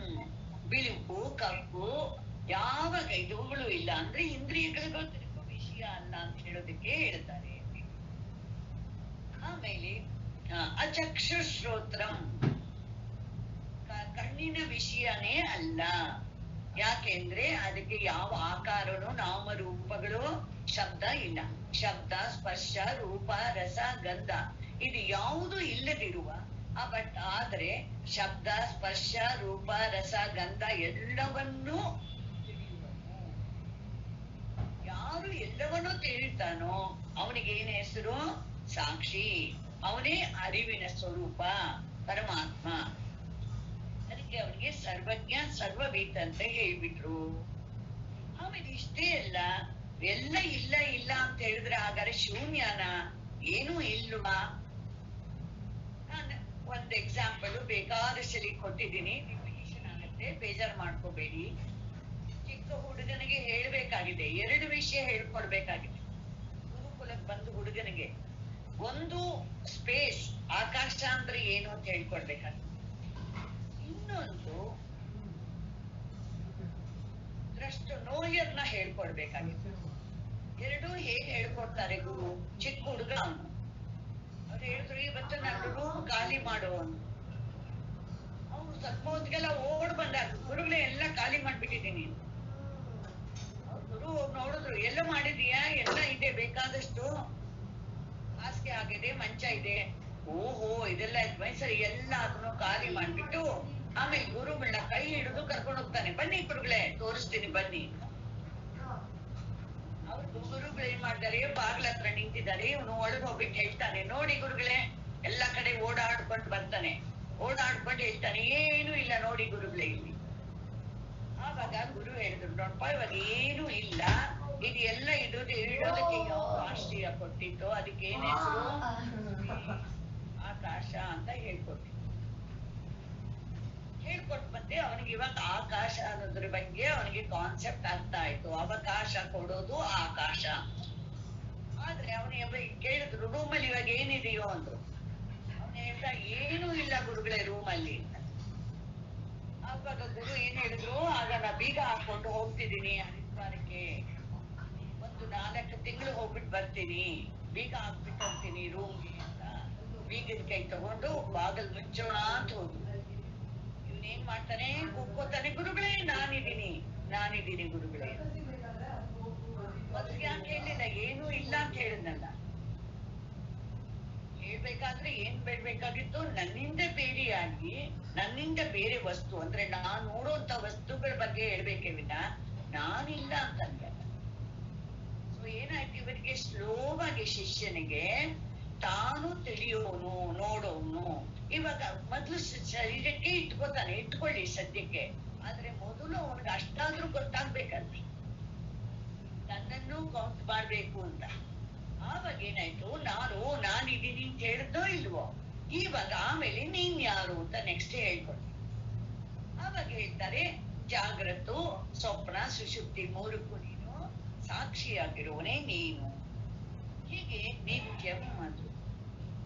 ಬಿಳುಪು ಕಪ್ಪು ಯಾವ ಇದುಗಳು ಇಲ್ಲ ಅಂದ್ರೆ ಇಂದ್ರಿಯಗಳಿಗೂ ವಿಷಯ ಅಲ್ಲ ಅಂತ ಹೇಳೋದಕ್ಕೆ ಹೇಳ್ತಾರೆ. ಆಮೇಲೆ ಅಚಕ್ಷುಶ್ರೋತ್ರಂ ಕಣ್ಣಿನ ವಿಷಯನೇ ಅಲ್ಲ. ಯಾಕೆಂದ್ರೆ ಅದಕ್ಕೆ ಯಾವ ಆಕಾರನು ನಾಮರೂಪಗಳು ಶಬ್ದ ಇಲ್ಲ. ಶಬ್ದ ಸ್ಪರ್ಶ ರೂಪ ರಸ ಗಂಧ ಇದು ಯಾವುದು ಇಲ್ಲದಿರುವ ಬಟ್ ಆದ್ರೆ ಶಬ್ದ ಸ್ಪರ್ಶ ರೂಪ ರಸ ಗಂಧ ಎಲ್ಲವನ್ನೂ ಯಾರು ಎಲ್ಲವನ್ನೂ ತಿಳಿತಾನೋ ಅವನಿಗೆ ಏನ್ ಹೆಸರು? ಸಾಕ್ಷಿ. ಅವನೇ ಅರಿವಿನ ಸ್ವರೂಪ ಪರಮಾತ್ಮ. ಅದಕ್ಕೆ ಅವನಿಗೆ ಸರ್ವಜ್ಞ ಸರ್ವವೇದ ಅಂತ ಹೇಳ್ಬಿಟ್ರು. ಆಮೇಲೆ ಇಷ್ಟೇ ಅಲ್ಲ, ಎಲ್ಲ ಇಲ್ಲ ಇಲ್ಲ ಅಂತ ಹೇಳಿದ್ರೆ ಹಾಗಾದ್ರೆ ಶೂನ್ಯನ ಏನೂ ಇಲ್ವಾ? ನಾನು ಒಂದ್ ಎಕ್ಸಾಂಪಲ್ ಬೇಕಾದಷ್ಟಲ್ಲಿ ಕೊಟ್ಟಿದ್ದೀನಿ, ರಿಪಿಟೇಷನ್ ಆಗುತ್ತೆ, ಬೇಜಾರ್ ಮಾಡ್ಕೋಬೇಡಿ. ಚಿಕ್ಕ ಹುಡುಗನಿಗೆ ಹೇಳ್ಬೇಕಾಗಿದೆ, 2 ವಿಷಯ ಹೇಳ್ಕೊಡ್ಬೇಕಾಗಿದೆ. ಗುರುಕುಲಕ್ಕೆ ಬಂದು ಹುಡುಗನಿಗೆ ಒಂದು ಸ್ಪೇಸ್, ಆಕಾಶ ಅಂದ್ರೆ ಏನು ಅಂತ ಹೇಳ್ಕೊಡ್ಬೇಕಾಗಿದೆ. ಇನ್ನೊಂದು ನೋಯರ್ನ ಹೇಳ್ಕೊಡ್ಬೇಕಾಗಿದೆ. 2 ಹೇಗೆ ಹೇಳ್ಕೊಡ್ತಾರೆ ಗುರು? ಚಿಕ್ಕ ಹುಡುಗ ಅವನು, ಅವ್ರು ಹೇಳಿದ್ರು ಇವತ್ತು ನಾನು ರೂಮ್ ಖಾಲಿ ಮಾಡುವನು. ಅವ್ರು ಸ್ವಲ್ಪ ಹೊತ್ತಿಗೆಲ್ಲ ಓಡ್ ಬಂದ, ಗುರುಗಳೇ ಎಲ್ಲ ಖಾಲಿ ಮಾಡ್ಬಿಟ್ಟಿದ್ದೀನಿ. ಗುರು ನೋಡಿದ್ರು, ಎಲ್ಲ ಮಾಡಿದೀಯಾ? ಎಲ್ಲ ಇದೆ ಬೇಕಾದಷ್ಟು. ಹಾಸಿಗೆ ಆಗಿದೆ, ಮಂಚ ಇದೆ. ಓಹೋ ಇದೆಲ್ಲ ಮೈಸೂರು ಎಲ್ಲಾದ್ರೂ ಖಾಲಿ ಮಾಡ್ಬಿಟ್ಟು ಆಮೇಲೆ ಗುರುಗಳನ್ನ ಕೈ ಹಿಡಿದು ಕರ್ಕೊಂಡು ಹೋಗ್ತಾನೆ. ಬನ್ನಿ ಗುರುಗಳೇ ತೋರಿಸ್ತೀನಿ ಬನ್ನಿ. ಅವ್ರು ಗುರುಗಳು ಏನ್ ಮಾಡ್ತಾರೆ, ಬಾಗ್ಲ ಹತ್ರ ನಿಂತಿದ್ದಾರೆ. ಇವನು ಒಳಗೆ ಹೋಗ್ಬಿಟ್ಟು ಹೇಳ್ತಾನೆ, ನೋಡಿ ಗುರುಗಳೇ, ಎಲ್ಲಾ ಕಡೆ ಓಡಾಡ್ಕೊಂಡು ಬರ್ತಾನೆ. ಓಡಾಡ್ಕೊಂಡು ಹೇಳ್ತಾನೆ, ಏನು ಇಲ್ಲ ನೋಡಿ ಗುರುಗಳೇ ಇಲ್ಲಿ. ಆವಾಗ ಗುರು ಹೇಳಿದ್ರು, ನೋಡಪ್ಪ ಇವಾಗ ಏನು ಇಲ್ಲ, ಇದು ಎಲ್ಲ ಇಡೋದಕ್ಕೆ ಯಾವ ರಾಷ್ಟ್ರೀಯ ಕೊಟ್ಟಿತ್ತು, ಅದಕ್ಕೆ ಏನ್ ಹೆಸರು, ಆಕಾಶ ಅಂತ ಹೇಳ್ಕೊಟ್ಟು ಮತ್ತೆ ಅವನಿಗೆ ಇವಾಗ ಆಕಾಶ ಅನ್ನೋದ್ರ ಬಗ್ಗೆ ಅವನಿಗೆ ಕಾನ್ಸೆಪ್ಟ್ ಅರ್ಥ ಆಯ್ತು. ಅವಕಾಶ ಕೊಡೋದು ಆಕಾಶ. ಆದ್ರೆ ಅವನಿಗೆ ಕೇಳಿದ್ರು, ರೂಮಲ್ಲಿ ಇವಾಗ ಏನಿದೆಯೋ ಅಂದ್ರು. ಅವನ ಹೇಳ್ದ, ಏನೂ ಇಲ್ಲ ಗುರುಗಳೇ ರೂಮಲ್ಲಿ. ಆವಾಗ ಗುರು ಏನ್ ಹೇಳಿದ್ರು, ಆಗ ನಾ ಬೀಗ ಹಾಕೊಂಡು ಹೋಗ್ತಿದ್ದೀನಿ ಹರಿದ್ವಾರಕ್ಕೆ, ಒಂದು 4 ತಿಂಗಳು ಹೋಗ್ಬಿಟ್ಟು ಬರ್ತೀನಿ, ಬೀಗ ಹಾಕ್ಬಿಟ್ಟು ಹೋಗ್ತೀನಿ ರೂಮ್ಗೆ ಅಂತ ಬೀಗದ ಕೈ ತಗೊಂಡು ಬಾಗಲ್ ಮುಚ್ಚೋಣ ಅಂತ ಹೋದ್ರು. ಇವನೇನ್ ಮಾಡ್ತಾನೆ, ಕೂಗ್ಕೋತಾನೆ, ಗುರುಗಳೇ ನಾನಿದ್ದೀನಿ ಗುರುಗಳೇ. ಮೊದಲು ಯಾಕೆ ಹೇಳಿಲ್ಲ, ಏನೂ ಇಲ್ಲ ಅಂತ ಹೇಳಿದ್ನಲ್ಲ. ಹೇಳ್ಬೇಕಾದ್ರೆ ಏನ್ ಬೇಡ್ಬೇಕಾಗಿತ್ತು, ನನ್ನಿಂದ ಬೇರೆಯಾಗಿ ನನ್ನಿಂದ ಬೇರೆ ವಸ್ತು ಅಂದ್ರೆ ನಾನ್ ನೋಡುವಂತ ವಸ್ತುಗಳ ಬಗ್ಗೆ ಹೇಳ್ಬೇಕೇ ವಿನ ನಾನಿಲ್ಲ ಅಂತಂದ. ಸೊ ಏನಾಯ್ತು, ಇವರಿಗೆ ಸ್ಲೋವಾಗಿ ಶಿಷ್ಯನಿಗೆ ತಾನು ತಿಳಿಯೋನು ನೋಡೋನು. ಇವಾಗ ಮೊದ್ಲು ಶರೀರಕ್ಕೆ ಇಟ್ಕೊಳ್ಳಿ ಸದ್ಯಕ್ಕೆ, ಆದ್ರೆ ಮೊದಲು ಅವನಿಗೆ ಅಷ್ಟಾದ್ರೂ ಗೊತ್ತಾಗ್ಬೇಕಲ್ರಿ, ನನ್ನನ್ನು ಕೌಂಟ್ ಮಾಡ್ಬೇಕು ಅಂತ. ಆವಾಗ ಏನಾಯ್ತು, ನಾನಿದ್ದೀನಿ ಅಂತ ಹೇಳಿದ್ದೋ ಇಲ್ವೋ, ಇವಾಗ ಆಮೇಲೆ ನೀನ್ ಯಾರು ಅಂತ ನೆಕ್ಸ್ಟ್ ಹೇಳ್ಕೊಡಿ. ಆವಾಗ ಹೇಳ್ತಾರೆ, ಜಾಗ್ರತ, ಸ್ವಪ್ನ, ಸುಷುಪ್ತಿ 3ಕ್ಕೂ ನೀನು ಸಾಕ್ಷಿಯಾಗಿರುವನೇ ನೀನು. ಹೀಗೆ ನಿತ್ಯಂ ಅದು.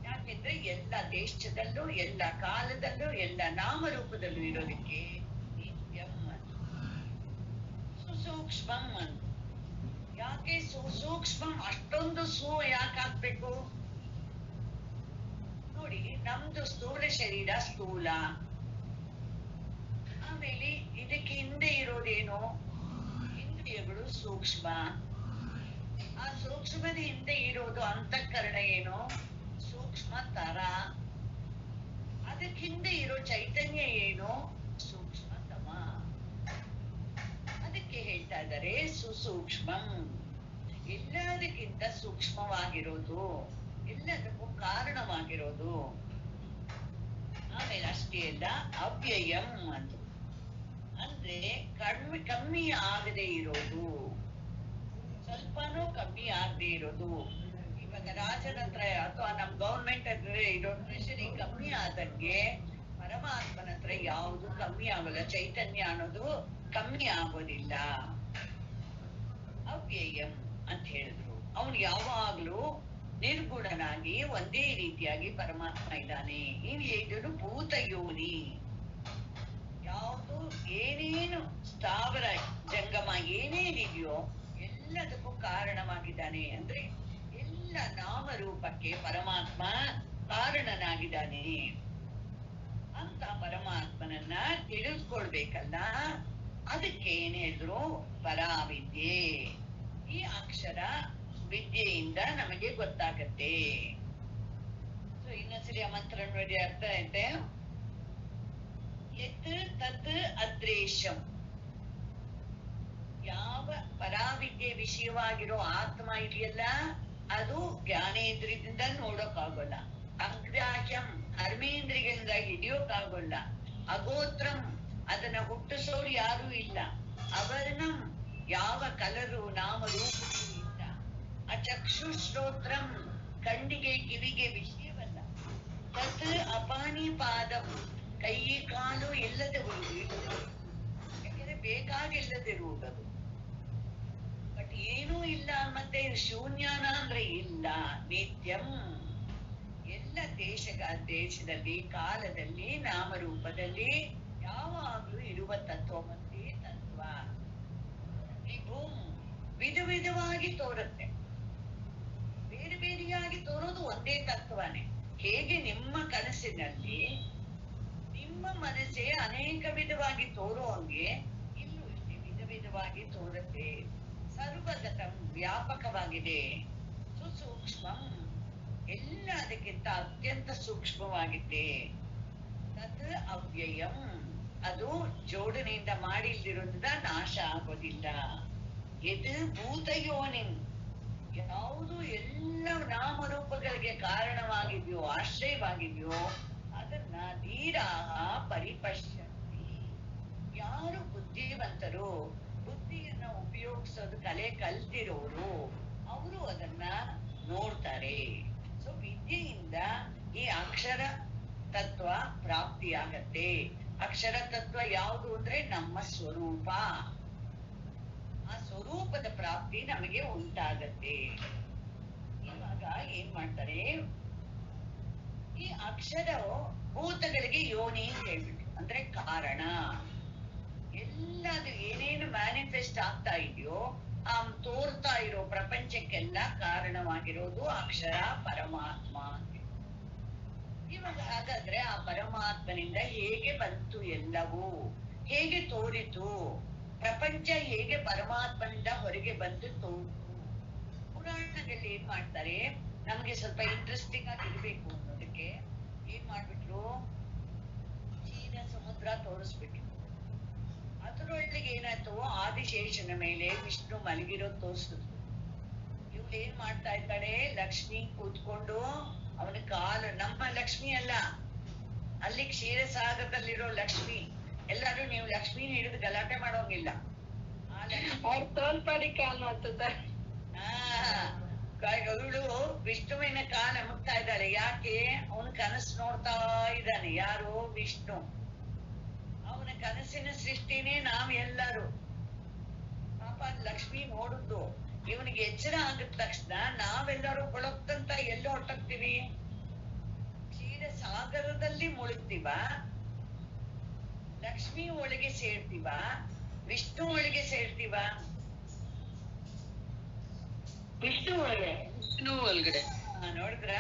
ಯಾಕೆಂದ್ರೆ ಎಲ್ಲ ದೇಶದಲ್ಲೂ ಎಲ್ಲ ಕಾಲದಲ್ಲೂ ಎಲ್ಲ ನಾಮರೂಪದಲ್ಲೂ ಇರೋದಕ್ಕೆ ನಿತ್ಯಂ ಅದು. ಸುಸೂಕ್ಷ್ಮಂ ಅಂತ. ಯಾಕೆ ಸುಸೂಕ್ಷ್ಮಂ, ಅಷ್ಟೊಂದು ಯಾಕೆ ಹಾಕ್ಬೇಕು ನೋಡಿ. ನಮ್ದು ಸ್ಥೂಲ ಶರೀರ ಸ್ಥೂಲ, ಆಮೇಲೆ ಇದಕ್ಕೆ ಹಿಂದೆ ಇರೋದೇನು, ಇಂದ್ರಿಯಗಳು ಸೂಕ್ಷ್ಮ, ಆ ಸೂಕ್ಷ್ಮದ ಹಿಂದೆ ಇರೋದು ಅಂತಃಕರಣ ಏನು, ಸೂಕ್ಷ್ಮತರ, ಅದಕ್ಕೆ ಹಿಂದೆ ಇರೋ ಚೈತನ್ಯ ಏನು, ಸೂಕ್ಷ್ಮತಮ. ಅದಕ್ಕೆ ಹೇಳ್ತಾ ಇದ್ದಾರೆ ಸುಸೂಕ್ಷ್ಮಂ, ಎಲ್ಲದಕ್ಕಿಂತ ಸೂಕ್ಷ್ಮವಾಗಿರೋದು, ಎಲ್ಲದಕ್ಕೂ ಕಾರಣವಾಗಿರೋದು. ಆಮೇಲೆ ಅಷ್ಟೇ ಅಲ್ಲ, ಅವ್ಯಯಂ ಅಂತ ಅಂದ್ರೆ ಕಮ್ಮಿ ಆಗದೆ ಇರೋದು, ಸ್ವಲ್ಪನೂ ಕಮ್ಮಿ ಆಗದೆ ಇರೋದು. ಇವಾಗ ರಾಜನ ಹತ್ರ ಅಥವಾ ನಮ್ ಗೌರ್ಮೆಂಟ್ ಹತ್ರ ಇರೋ ಟ್ರೆಷರಿ ಕಮ್ಮಿ ಆದಂಗೆ ಪರಮಾತ್ಮನ ಹತ್ರ ಯಾವುದು ಕಮ್ಮಿ ಆಗೋಲ್ಲ, ಚೈತನ್ಯ ಅನ್ನೋದು ಕಮ್ಮಿ ಆಗೋದಿಲ್ಲ. ಅವ್ಯಯಂ ಅಂತ ಹೇಳಿದ್ರು. ಅವನು ಯಾವಾಗ್ಲೂ ನಿರ್ಗುಣನಾಗಿ ಒಂದೇ ರೀತಿಯಾಗಿ ಪರಮಾತ್ಮ ಇದ್ದಾನೆ. ಇವ್ ಹೇಳಿದ್ರು ಭೂತ ಯೋನಿ, ಯಾವುದು ಏನೇನು ಸ್ಥಾವರ ಜಂಗಮ ಏನೇನಿದೆಯೋ ಎಲ್ಲದಕ್ಕೂ ಕಾರಣವಾಗಿದ್ದಾನೆ. ಅಂದ್ರೆ ಎಲ್ಲ ನಾಮರೂಪಕ್ಕೆ ಪರಮಾತ್ಮ ಕಾರಣನಾಗಿದ್ದಾನೆ ಅಂತ ಪರಮಾತ್ಮನನ್ನ ತಿಳಿಸ್ಕೊಳ್ಬೇಕಲ್ಲ. ಅದಕ್ಕೆ ಏನ್ ಹೇಳಿದ್ರು, ಪರಾವಿದ್ಯೆ. ಈ ಅಕ್ಷರ ವಿದ್ಯೆಯಿಂದ ನಮಗೆ ಗೊತ್ತಾಗತ್ತೆ. ಸೊ ಇನ್ನೊಂದ್ಸಲಿ ಆ ಮಂತ್ರ ನೋಡಿ, ಅರ್ಥ ಐತೆ. ಯತ್ ತತ್ ಅದ್ರೇಶಂ, ಯಾವ ಪರಾವಿದ್ಯೆ ವಿಷಯವಾಗಿರೋ ಆತ್ಮ ಇದೆಯಲ್ಲ, ಅದು ಜ್ಞಾನೇಂದ್ರಿಯದಿಂದ ನೋಡೋಕ್ಕಾಗೋಲ್ಲ. ಅಗ್ರಾಹ್ಯಂ, ಕರ್ಮೇಂದ್ರಿಯಿಂದ ಹಿಡಿಯೋಕ್ಕಾಗೋಲ್ಲ. ಅಗೋತ್ರಂ, ಅದನ್ನ ಹುಟ್ಟಿಸೋರು ಯಾರೂ ಇಲ್ಲ. ಅವರ್ಣಂ, ಯಾವ ಕಲರು ನಾಮರೂಪವೂ ಇಲ್ಲ. ಅಚಕ್ಷು ಶ್ರೋತ್ರಂ, ಕಣ್ಣಿಗೆ ಕಿವಿಗೆ ವಿಷಯವಲ್ಲ. ತತ್ ಅಪಾನಿ ಪಾದಂ, ಕೈ ಕಾಲು ಇಲ್ಲದವರು, ಯಾಕೆಂದ್ರೆ ಬೇಕಾಗಿಲ್ಲದಿರುವುದು. ಬಟ್ ಏನೂ ಇಲ್ಲ ಮತ್ತೆ ಶೂನ್ಯನ ಅಂದ್ರೆ ಇಲ್ಲ. ನಿತ್ಯಂ, ಎಲ್ಲ ದೇಶದಲ್ಲಿ ಕಾಲದಲ್ಲಿ ನಾಮರೂಪದಲ್ಲಿ ಯಾವಾಗ್ಲೂ ಇರುವ ತತ್ವ ಒಂದೇ ತತ್ವ. ವಿಭುಂ, ವಿಧ ವಿಧವಾಗಿ ತೋರುತ್ತೆ, ಬೇರೆ ಬೇರೆಯಾಗಿ ತೋರೋದು ಒಂದೇ ತತ್ವನೇ. ಹೇಗೆ ನಿಮ್ಮ ಕನಸಿನಲ್ಲಿ ನಿಮ್ಮ ಮನಸ್ಸೇ ಅನೇಕ ವಿಧವಾಗಿ ತೋರೋ ಹಂಗೆ ಇಲ್ಲೂ ಇಲ್ಲಿ ವಿಧ ವಿಧವಾಗಿ ತೋರುತ್ತೆ. ಸರ್ವಗತಂ, ವ್ಯಾಪಕವಾಗಿದೆ. ಸುಸೂಕ್ಷ್ಮಂ, ಎಲ್ಲ ಅದಕ್ಕಿಂತ ಅತ್ಯಂತ ಸೂಕ್ಷ್ಮವಾಗಿದೆ. ತತ್ ಅವ್ಯಯಂ, ಅದು ಜೋಡಣೆಯಿಂದ ಮಾಡಿ ಇಲ್ದಿರೋದ್ರಿಂದ ನಾಶ ಆಗೋದಿಲ್ಲ. ಎದು ಭೂತ ಯೋನಿನ್, ಯಾವುದು ಎಲ್ಲ ನಾಮರೂಪಗಳಿಗೆ ಕಾರಣವಾಗಿದೆಯೋ ಆಶ್ರಯವಾಗಿದೆಯೋ ಅದನ್ನ ಧೀರಾಹ ಪರಿಪಶ್ಯಂತಿ. ಯಾರು ಬುದ್ಧಿವಂತರು, ಬುದ್ಧಿಯನ್ನ ಉಪಯೋಗಿಸೋದು ಕಲೆ ಕಲ್ತಿರೋರು, ಅವರು ಅದನ್ನ ನೋಡ್ತಾರೆ. ಸೊ ವಿದ್ಯೆಯಿಂದ ಈ ಅಕ್ಷರ ತತ್ವ ಪ್ರಾಪ್ತಿಯಾಗತ್ತೆ. ಅಕ್ಷರ ತತ್ವ ಯಾವುದು ಅಂದ್ರೆ ನಮ್ಮ ಸ್ವರೂಪ. ಆ ಸ್ವರೂಪದ ಪ್ರಾಪ್ತಿ ನಮಗೆ ಉಂಟಾಗತ್ತೆ. ಇವಾಗ ಏನ್ ಮಾಡ್ತಾರೆ, ಈ ಅಕ್ಷರ ಭೂತಗಳಿಗೆ ಯೋನಿ ಅಂತ ಹೇಳ್ಬಿಟ್ಟು, ಅಂದ್ರೆ ಕಾರಣ. ಎಲ್ಲದು ಏನೇನು ಮ್ಯಾನಿಫೆಸ್ಟ್ ಆಗ್ತಾ ಇದೆಯೋ ಆ ತೋರ್ತಾ ಇರೋ ಪ್ರಪಂಚಕ್ಕೆಲ್ಲ ಕಾರಣವಾಗಿರೋದು ಅಕ್ಷರ ಪರಮಾತ್ಮ. ಇವಾಗ ಹಾಗಾದ್ರೆ ಆ ಪರಮಾತ್ಮನಿಂದ ಹೇಗೆ ಬಂತು ಎಲ್ಲವೂ, ಹೇಗೆ ತೋರಿತು ಪ್ರಪಂಚ, ಹೇಗೆ ಪರಮಾತ್ಮನಿಂದ ಹೊರಗೆ ಬಂದು ತೋರಿತು? ಪುರಾಣದಲ್ಲಿ ಏನ್ ಮಾಡ್ತಾರೆ, ನಮ್ಗೆ ಸ್ವಲ್ಪ ಇಂಟ್ರೆಸ್ಟಿಂಗ್ ಆಗಿರ್ಬೇಕು ಅನ್ನೋದಕ್ಕೆ ಏನ್ ಮಾಡ್ಬಿಟ್ರು, ಕ್ಷೀರ ಸಮುದ್ರ ತೋರಿಸ್ಬಿಟ್ರು. ಅದರೊಳಗೆ ಏನಾಯ್ತು, ಆದಿಶೇಷನ ಮೇಲೆ ವಿಷ್ಣು ಮಲಗಿರೋ ತೋರಿಸಿದ್ರು. ಇವ್ಳು ಏನ್ ಮಾಡ್ತಾ ಇದ್ದಾಳೆ, ಲಕ್ಷ್ಮಿ ಕೂತ್ಕೊಂಡು ಅವನ ಕಾಲು, ನಮ್ಮ ಲಕ್ಷ್ಮಿ ಅಲ್ಲ, ಅಲ್ಲಿ ಕ್ಷೀರಸಾಗರದಲ್ಲಿರೋ ಲಕ್ಷ್ಮಿ. ಎಲ್ಲಾರು ನೀವು ಲಕ್ಷ್ಮೀನ ಹಿಡಿದು ಗಲಾಟೆ ಮಾಡೋಂಗಿಲ್ಲ. ಆ ಅವಳು ವಿಷ್ಣುವಿನ ಕಾಲ ಮುಗ್ತಾ ಇದ್ದಾಳೆ. ಯಾಕೆ? ಅವನು ಕನಸು ನೋಡ್ತಾ ಇದ್ದಾನೆ. ಯಾರು? ವಿಷ್ಣು. ಅವನ ಕನಸಿನ ಸೃಷ್ಟಿನೇ ನಾವ್ ಎಲ್ಲರೂ. ಪಾಪ ಲಕ್ಷ್ಮಿ ನೋಡುದು. ಇವನಿಗೆ ಎಚ್ಚರ ಆಗಿದ ತಕ್ಷಣ ನಾವೆಲ್ಲರೂ ಕೊಳಕ್ತಂತ ಎಲ್ಲೋ ಹೊಟ್ಟೋಗ್ತೀವಿ. ಕ್ಷೀರ ಸಾಗರದಲ್ಲಿ ಮುಳುಗ್ತೀವ, ಲಕ್ಷ್ಮಿ ಒಳಗೆ ಸೇರ್ತೀವ, ವಿಷ್ಣು ಒಳಗೆ ಸೇರ್ತೀವ? ವಿಷ್ಣು ಒಳಗಡೆ ನೋಡಿದ್ರ?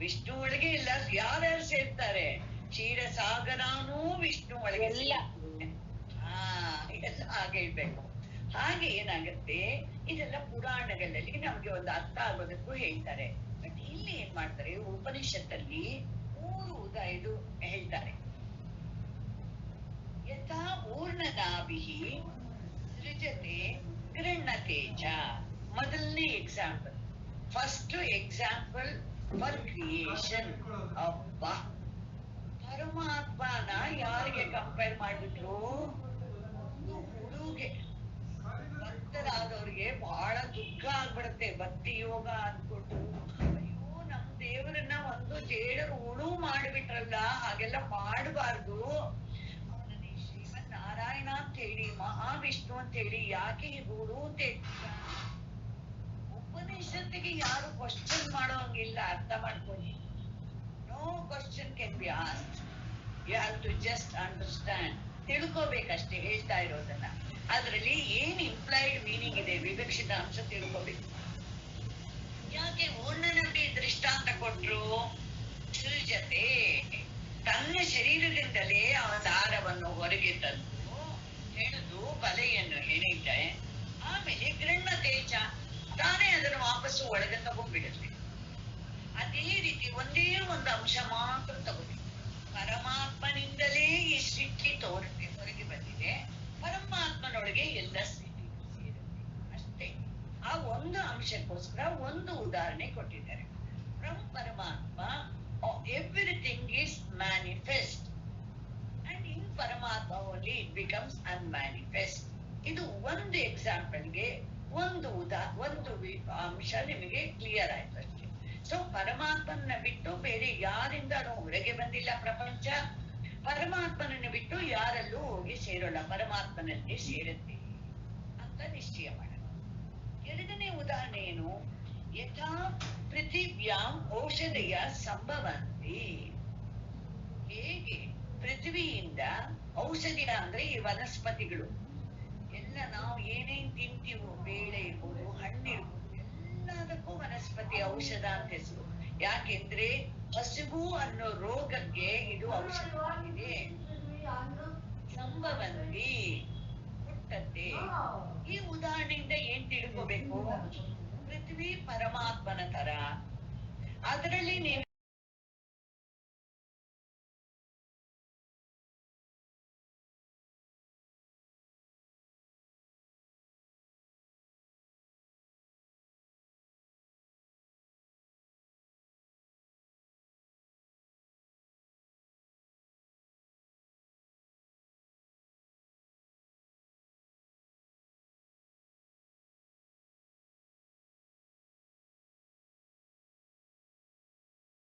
ವಿಷ್ಣು ಒಳಗೆ ಇಲ್ಲ. ಯಾರ್ಯಾರು ಸೇರ್ತಾರೆ? ಕ್ಷೀರ ಸಾಗರನೂ ವಿಷ್ಣು ಒಳಗೆ ಎಲ್ಲ ಹಾಗೆ ಇರ್ಬೇಕು. ಹಾಗೆ ಏನಾಗುತ್ತೆ, ಇದೆಲ್ಲ ಪುರಾಣಗಳಲ್ಲಿ ನಮ್ಗೆ ಒಂದು ಅರ್ಥ ಆಗೋದಕ್ಕೂ ಹೇಳ್ತಾರೆ. ಬಟ್ ಇಲ್ಲಿ ಏನ್ ಮಾಡ್ತಾರೆ, ಉಪನಿಷತ್ತಲ್ಲಿ 3 ಇದು ಹೇಳ್ತಾರೆ. ಯಥಾ ಊರ್ಣನಾಭಿಹಿ ಸೃಜತೆ ಗೃಹ್ಣತೆ ಚ. ಮೊದಲನೇ example, first example for creation. ಅಬ್ಬ, ಪರಮಾತ್ಮನ ಯಾರಿಗೆ ಕಂಪೇರ್ ಮಾಡ್ಬಿಟ್ರು? ಹುಡುಗೆ ಭಕ್ತರಾದವ್ರಿಗೆ ಬಹಳ ದುಃಖ ಆಗ್ಬಿಡುತ್ತೆ. ಭಕ್ತಿ ಯೋಗ ಅಂದ್ಕೊಟ್ಟು, ಅಯ್ಯೋ ನಮ್ ದೇವರನ್ನ ಒಂದು ಜೇಡರು ಹುಳು ಮಾಡ್ಬಿಟ್ರಲ್ಲ, ಹಾಗೆಲ್ಲ ಮಾಡಬಾರ್ದು. ಅವನನ್ನ ಶ್ರೀಮನ್ ನಾರಾಯಣ ಅಂತ ಹೇಳಿ, ಮಹಾವಿಷ್ಣು ಅಂತ ಹೇಳಿ ಯಾಕೆ ಹುಳು ಅಂತ ಹೇಳ್ತೀರಾ? ಉಪನಿಷತ್ತಿಗೆ ಯಾರು ಕ್ವಶನ್ ಮಾಡೋಂಗಿಲ್ಲ. ಅರ್ಥ ಮಾಡ್ಕೊಳ್ಳಿ. No question can be asked. You have to just understand. ತಿಳ್ಕೋಬೇಕಷ್ಟೇ ಹೇಳ್ತಾ ಇರೋದನ್ನ. ಅದ್ರಲ್ಲಿ ಏನ್ ಇಂಪ್ಲೈಡ್ ಮೀನಿಂಗ್ ಇದೆ, ವಿವಕ್ಷಿತ ಅಂಶ ತಿಳ್ಕೋಬೇಕು. ಯಾಕೆ ಊರ್ಣನಂಬಿ ದೃಷ್ಟಾಂತ ಕೊಟ್ರು? ಸೃಜತೆ, ತನ್ನ ಶರೀರದಿಂದಲೇ ಅವನ ದಾರವನ್ನು ಹೊರಗೆ ತಂದು ಹೆಣೆದು ಬಲೆಯನ್ನು ಹೆಣಿತೆ. ಆಮೇಲೆ ಗೃಹ್ಣತೆ ಚ, ತಾನೇ ಅದನ್ನು ವಾಪಸ್ಸು ಒಳಗೆ ತಗೊಂಡ್ಬಿಡುತ್ತೆ. ಅದೇ ರೀತಿ ಒಂದೇ ಒಂದು ಅಂಶ ಮಾತ್ರ ತಗೋಬೇಕು. ಪರಮಾತ್ಮನಿಂದಲೇ ಈ ಸೃಷ್ಟಿ ತೋರುತ್ತೆ, ಹೊರಗೆ ಬಂದಿದೆ. ಪರಮಾತ್ಮನೊಳಗೆ ಎಲ್ಲ ಸೃಷ್ಟಿ ಸೇರುತ್ತೆ ಅಷ್ಟೇ. ಆ ಒಂದು ಅಂಶಕ್ಕೋಸ್ಕರ ಒಂದು ಉದಾಹರಣೆ ಕೊಟ್ಟಿದ್ದಾರೆ. ಫ್ರಮ್ ಪರಮಾತ್ಮ everything is manifest and in ಪರಮಾತ್ಮ ಓನ್ಲಿ ಇಟ್ ಬಿಕಮ್ಸ್ ಅನ್ಮ್ಯಾನಿಫೆಸ್ಟ್. ಇದು ಒಂದು ಎಕ್ಸಾಂಪಲ್ಗೆ ಒಂದು ಅಂಶ ನಿಮಗೆ ಕ್ಲಿಯರ್ ಆಯ್ತು ಅಷ್ಟೇ. ಸೊ ಪರಮಾತ್ಮನ ಬಿಟ್ಟು ಬೇರೆ ಯಾರಿಂದನೂ ಹೊರಗೆ ಬಂದಿಲ್ಲ ಪ್ರಪಂಚ. ಪರಮಾತ್ಮನನ್ನು ಬಿಟ್ಟು ಯಾರಲ್ಲೂ ಹೋಗಿ ಸೇರೋಲ್ಲ, ಪರಮಾತ್ಮನಲ್ಲಿ ಸೇರುತ್ತೆ ಅಂತ ನಿಶ್ಚಯ ಮಾಡೋಣ. ಎರಡನೇ ಉದಾಹರಣೆ ಏನು? ಯಥಾ ಪೃಥಿವ್ಯಾಂ ಔಷಧಯ ಸಂಭವಂತಿ. ಹೇಗೆ ಪೃಥ್ವಿಯಿಂದ ಔಷಧಿಯ ಅಂದ್ರೆ ಈ ವನಸ್ಪತಿಗಳು ಎಲ್ಲ, ನಾವು ಏನೇನ್ ತಿಂತೀವೋ, ಬೇಳೆ ಇರ್ಬೋದು, ಹಣ್ಣಿರ್ಬೋದು, ಎಲ್ಲದಕ್ಕೂ ವನಸ್ಪತಿ ಔಷಧ ಅಂತ ಹೆಸರು. ಯಾಕೆಂದ್ರೆ ಹಸಿವು ಅನ್ನೋ ರೋಗಕ್ಕೆ ಇದು ಔಷಧವಾಗಿದೆ. ಸಂಭವಂತಿ, ಹುಟ್ಟತ್ತೆ. ಈ ಉದಾಹರಣೆಯಿಂದ ಏನ್ ತಿಳ್ಕೋಬೇಕು? ಪೃಥ್ವಿ ಪರಮಾತ್ಮನ ತರ, ಅದರಲ್ಲಿ ನೀನು